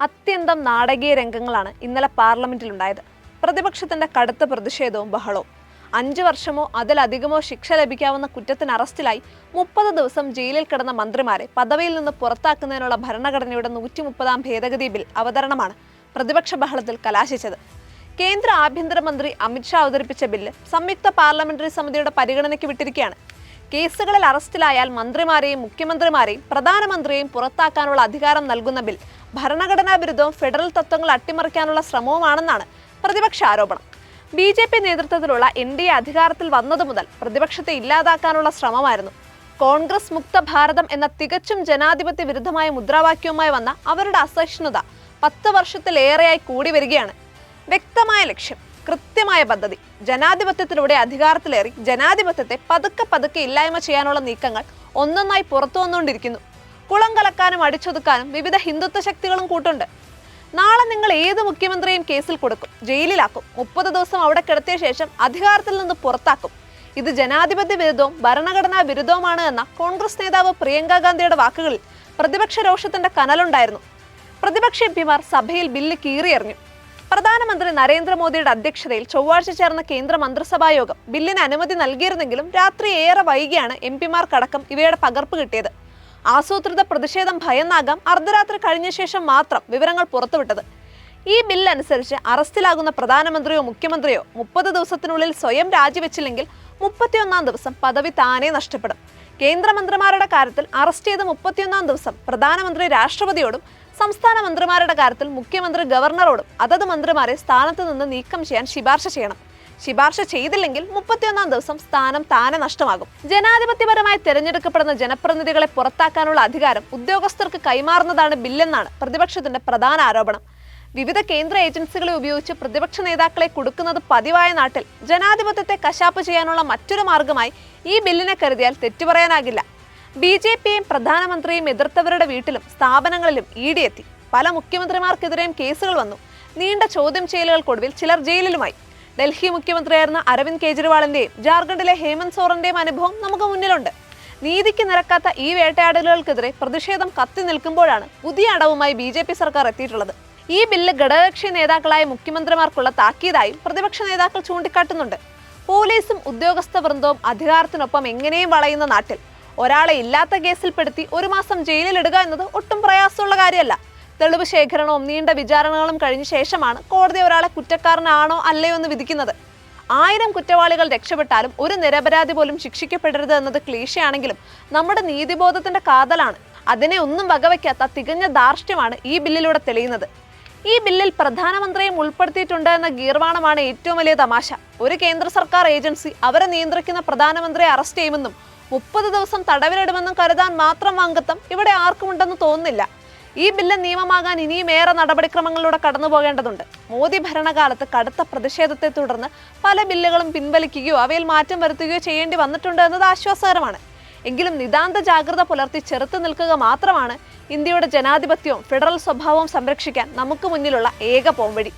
അത്യന്തം നാടകീയ രംഗങ്ങളാണ് ഇന്നലെ പാർലമെന്റിലുണ്ടായത്. പ്രതിപക്ഷത്തിന്റെ കടുത്ത പ്രതിഷേധവും ബഹളവും. 5 വർഷമോ അതിലധികമോ ശിക്ഷ ലഭിക്കാവുന്ന കുറ്റത്തിന് അറസ്റ്റിലായി 30 ദിവസം ജയിലിൽ കിടന്ന മന്ത്രിമാരെ പദവിയിൽ നിന്ന് പുറത്താക്കുന്നതിനുള്ള ഭരണഘടനയുടെ 130ാം ഭേദഗതി ബിൽ അവതരണമാണ് പ്രതിപക്ഷ ബഹളത്തിൽ കലാശിച്ചത്. കേന്ദ്ര ആഭ്യന്തരമന്ത്രി അമിത്ഷാ അവതരിപ്പിച്ച ബില്ല് സംയുക്ത പാർലമെന്ററി സമിതിയുടെ പരിഗണനയ്ക്ക് വിട്ടിരിക്കുകയാണ്. കേസുകളിൽ അറസ്റ്റിലായാൽ മന്ത്രിമാരെയും മുഖ്യമന്ത്രിമാരെയും പ്രധാനമന്ത്രിയെയും പുറത്താക്കാനുള്ള അധികാരം നൽകുന്ന ബിൽ ഭരണഘടനാ വിരുദ്ധവും ഫെഡറൽ തത്വങ്ങൾ അട്ടിമറിക്കാനുള്ള ശ്രമവുമാണെന്നാണ് പ്രതിപക്ഷ ആരോപണം. BJP നേതൃത്വത്തിലുള്ള NDA അധികാരത്തിൽ വന്നതു മുതൽ പ്രതിപക്ഷത്തെ ഇല്ലാതാക്കാനുള്ള ശ്രമമായിരുന്നു. കോൺഗ്രസ് മുക്ത ഭാരതം എന്ന തികച്ചും ജനാധിപത്യ വിരുദ്ധമായ മുദ്രാവാക്യവുമായി വന്ന അവരുടെ അസഹിഷ്ണുത 10 വർഷത്തിലേറെയായി കൂടി വരികയാണ്. വ്യക്തമായ ലക്ഷ്യം, കൃത്യമായ പദ്ധതി, ജനാധിപത്യത്തിലൂടെ അധികാരത്തിലേറി ജനാധിപത്യത്തെ പതുക്കെ ഇല്ലായ്മ ചെയ്യാനുള്ള നീക്കങ്ങൾ ഒന്നൊന്നായി പുറത്തു വന്നുകൊണ്ടിരിക്കുന്നു. കുളം കലക്കാനും അടിച്ചൊതുക്കാനും വിവിധ ഹിന്ദുത്വ ശക്തികളും കൂട്ടുണ്ട്. നാളെ നിങ്ങൾ ഏത് മുഖ്യമന്ത്രിയും കേസിൽ കൊടുക്കും, ജയിലിലാക്കും, 30 ദിവസം അവിടെ കിടത്തിയ ശേഷം അധികാരത്തിൽ നിന്ന് പുറത്താക്കും. ഇത് ജനാധിപത്യ വിരുദ്ധവും ഭരണഘടനാ വിരുദ്ധവുമാണ് എന്ന കോൺഗ്രസ് നേതാവ് പ്രിയങ്ക ഗാന്ധിയുടെ വാക്കുകളിൽ പ്രതിപക്ഷ രോഷത്തിന്റെ കനലുണ്ടായിരുന്നു. പ്രതിപക്ഷ എംപിമാർ സഭയിൽ ബില്ല് കീറിയെറിഞ്ഞു. പ്രധാനമന്ത്രി നരേന്ദ്രമോദിയുടെ അധ്യക്ഷതയിൽ ചൊവ്വാഴ്ച ചേർന്ന കേന്ദ്ര മന്ത്രിസഭാ യോഗം ബില്ലിന് അനുമതി നൽകിയിരുന്നെങ്കിലും രാത്രി ഏറെ വൈകിയാണ് എംപിമാർക്കടക്കം ഇവയുടെ പകർപ്പ് കിട്ടിയത്. ആസൂത്രിത പ്രതിഷേധം ഭയന്നാകാം അർദ്ധരാത്രി കഴിഞ്ഞ ശേഷം മാത്രം വിവരങ്ങൾ പുറത്തുവിട്ടത്. ഈ ബില്ല് അനുസരിച്ച് അറസ്റ്റിലാകുന്ന പ്രധാനമന്ത്രിയോ മുഖ്യമന്ത്രിയോ 30 ദിവസത്തിനുള്ളിൽ സ്വയം രാജിവെച്ചില്ലെങ്കിൽ 31ാം ദിവസം പദവി താനേ നഷ്ടപ്പെടും. കേന്ദ്രമന്ത്രിമാരുടെ കാര്യത്തിൽ അറസ്റ്റ് ചെയ്ത് 31ാം ദിവസം പ്രധാനമന്ത്രി രാഷ്ട്രപതിയോടും സംസ്ഥാന മന്ത്രിമാരുടെ കാര്യത്തിൽ മുഖ്യമന്ത്രി ഗവർണറോടും അതത് മന്ത്രിമാരെ സ്ഥാനത്ത് നിന്ന് നീക്കം ചെയ്യാൻ ശുപാർശ ചെയ്യണം. ശുപാർശ ചെയ്തില്ലെങ്കിൽ 31ാം ദിവസം സ്ഥാനം താനെ നഷ്ടമാകും. ജനാധിപത്യപരമായി തെരഞ്ഞെടുക്കപ്പെടുന്ന ജനപ്രതിനിധികളെ പുറത്താക്കാനുള്ള അധികാരം ഉദ്യോഗസ്ഥർക്ക് കൈമാറുന്നതാണ് ബില്ലെന്നാണ് പ്രതിപക്ഷത്തിന്റെ പ്രധാന ആരോപണം. വിവിധ കേന്ദ്ര ഏജൻസികളെ ഉപയോഗിച്ച് പ്രതിപക്ഷ നേതാക്കളെ കുടുക്കുന്നത് പതിവായ നാട്ടിൽ ജനാധിപത്യത്തെ കശാപ്പ് ചെയ്യാനുള്ള മറ്റൊരു മാർഗമായി ഈ ബില്ലിനെ കരുതിയാൽ തെറ്റുപറയാനാകില്ല. BJPയും പ്രധാനമന്ത്രിയും എതിർത്തവരുടെ വീട്ടിലും സ്ഥാപനങ്ങളിലും ED എത്തി. പല മുഖ്യമന്ത്രിമാർക്കെതിരെയും കേസുകൾ വന്നു. നീണ്ട ചോദ്യം ചെയ്യലുകൾക്കൊടുവിൽ ചിലർ ജയിലിലുമായി. ഡൽഹി മുഖ്യമന്ത്രിയായിരുന്ന അരവിന്ദ് കെജ്രിവാളിന്റെയും ജാർഖണ്ഡിലെ ഹേമന്ത് സോറന്റെയും അനുഭവം നമുക്ക് മുന്നിലുണ്ട്. നീതിക്ക് നിരക്കാത്ത ഈ വേട്ടയാടലുകൾക്കെതിരെ പ്രതിഷേധം കത്തി നിൽക്കുമ്പോഴാണ് പുതിയ അടവുമായി BJP സർക്കാർ എത്തിയിട്ടുള്ളത്. ഈ ബില്ല് ഘടകകക്ഷി നേതാക്കളായ മുഖ്യമന്ത്രിമാർക്കുള്ള താക്കീതായും പ്രതിപക്ഷ നേതാക്കൾ ചൂണ്ടിക്കാട്ടുന്നുണ്ട്. പോലീസും ഉദ്യോഗസ്ഥ വൃന്ദവും അധികാരത്തിനൊപ്പം എങ്ങനെയും വളയുന്ന നാട്ടിൽ ഒരാളെ ഇല്ലാത്ത കേസിൽപ്പെടുത്തി 1 മാസം ജയിലിലിടുക എന്നത് ഒട്ടും പ്രയാസമുള്ള കാര്യമല്ല. തെളിവ് ശേഖരണവും നീണ്ട വിചാരണകളും കഴിഞ്ഞ ശേഷമാണ് കോടതി ഒരാളെ കുറ്റക്കാരനാണോ അല്ലയോ എന്ന് വിധിക്കുന്നത്. 1000 കുറ്റവാളികൾ രക്ഷപ്പെട്ടാലും ഒരു നിരപരാധി പോലും ശിക്ഷിക്കപ്പെടരുത് എന്നത് ക്ലീശയാണെങ്കിലും നമ്മുടെ നീതിബോധത്തിന്റെ കാതലാണ്. അതിനെ ഒന്നും വകവയ്ക്കാത്ത തികഞ്ഞ ധാർഷ്ട്യമാണ് ഈ ബില്ലിലൂടെ തെളിയുന്നത്. ഈ ബില്ലിൽ പ്രധാനമന്ത്രിയും ഉൾപ്പെടുത്തിയിട്ടുണ്ട് എന്ന ഗീർവാണമാണ് ഏറ്റവും വലിയ തമാശ. ഒരു കേന്ദ്ര സർക്കാർ ഏജൻസി അവരെ നിയന്ത്രിക്കുന്ന പ്രധാനമന്ത്രിയെ അറസ്റ്റ് ചെയ്യുമെന്നും 30 ദിവസം തടവിലിടുമെന്നും കരുതാൻ മാത്രം വാങ്കത്തം ഇവിടെ ആർക്കുമുണ്ടെന്ന് തോന്നുന്നില്ല. ഈ ബില്ല് നിയമമാകാൻ ഇനിയും ഏറെ നടപടിക്രമങ്ങളിലൂടെ കടന്നു പോകേണ്ടതുണ്ട്. മോദി ഭരണകാലത്ത് കടുത്ത പ്രതിഷേധത്തെ തുടർന്ന് പല ബില്ലുകളും പിൻവലിക്കുകയോ അവയിൽ മാറ്റം വരുത്തുകയോ ചെയ്യേണ്ടി വന്നിട്ടുണ്ട് എന്നത് ആശ്വാസകരമാണ്. എങ്കിലും നിതാന്ത ജാഗ്രത പുലർത്തി ചെറുത്തു നിൽക്കുക മാത്രമാണ് ഇന്ത്യയുടെ ജനാധിപത്യവും ഫെഡറൽ സ്വഭാവവും സംരക്ഷിക്കാൻ നമുക്ക് മുന്നിലുള്ള ഏക പോംവഴി.